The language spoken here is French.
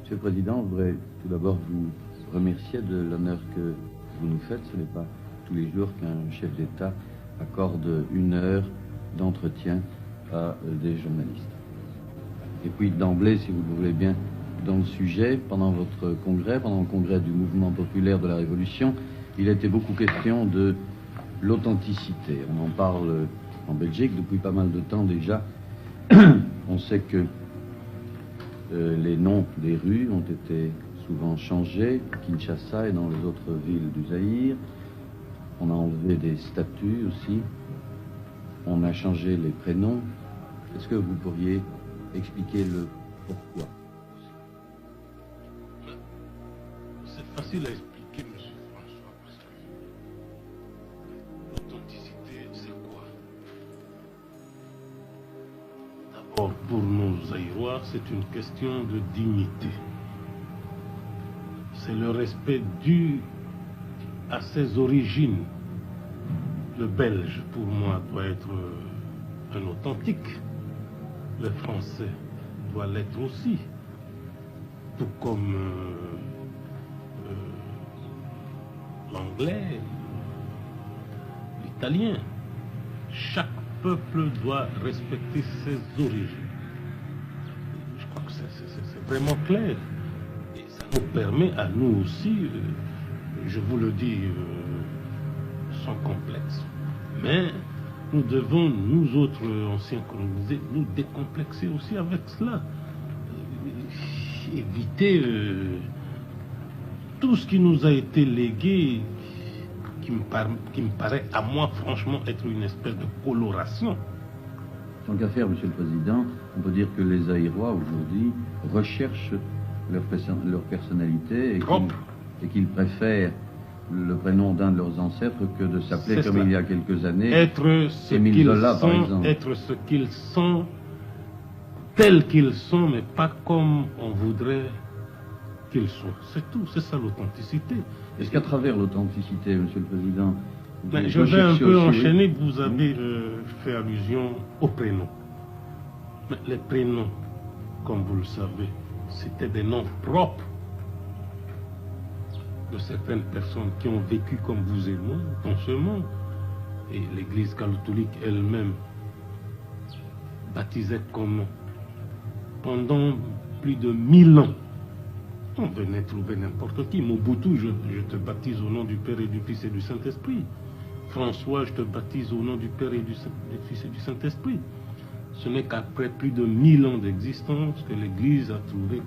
Monsieur le Président, je voudrais tout d'abord vous remercier de l'honneur que vous nous faites. Ce n'est pas tous les jours qu'un chef d'État accorde 1 heure d'entretien à des journalistes. Et puis d'emblée, si vous le voulez bien, dans le sujet, pendant votre congrès, pendant le congrès du mouvement populaire de la Révolution, il était beaucoup question de l'authenticité. On en parle en Belgique depuis pas mal de temps déjà. On sait que les noms des rues ont été souvent changés, à Kinshasa et dans les autres villes du Zaïre. On a enlevé des statues aussi. On a changé les prénoms. Est-ce que vous pourriez expliquer le pourquoi? C'est facile à expliquer, monsieur François, parce que l'authenticité, c'est quoi? D'abord, pour nos Zaïrois, c'est une question de dignité. C'est le respect dû à ses origines. Le Belge, pour moi, doit être un authentique. Le Français doit l'être aussi. Tout comme l'Anglais, l'Italien. Chaque peuple doit respecter ses origines. Je crois que c'est vraiment clair. Et ça nous permet à nous aussi, je vous le dis sans complexe, mais nous devons, nous autres anciens colonisés, nous décomplexer aussi avec cela. Éviter tout ce qui nous a été légué, qui me paraît à moi franchement être une espèce de coloration. Tant qu'à faire, Monsieur le Président, on peut dire que les Zaïrois aujourd'hui recherchent leur personnalité et qu'ils préfèrent le prénom d'un de leurs ancêtres que de s'appeler comme il y a quelques années être ce Émile Zola, par exemple. Être ce qu'ils sont, tels qu'ils sont, mais pas comme on voudrait qu'ils soient. C'est tout, c'est ça l'authenticité. Est-ce qu'à travers l'authenticité, Monsieur le Président, mais je vais un peu enchaîner. Vous avez fait allusion aux prénoms. Mais les prénoms, comme vous le savez, c'était des noms propres de certaines personnes qui ont vécu comme vous et moi dans ce monde. Et l'Église catholique elle-même baptisait comme pendant plus de 1000 ans. On venait trouver n'importe qui. Mobutu, je te baptise au nom du Père et du Fils et du Saint-Esprit. François, je te baptise au nom du Père et du Fils et du Saint-Esprit. Ce n'est qu'après plus de 1000 ans d'existence que l'Église a trouvé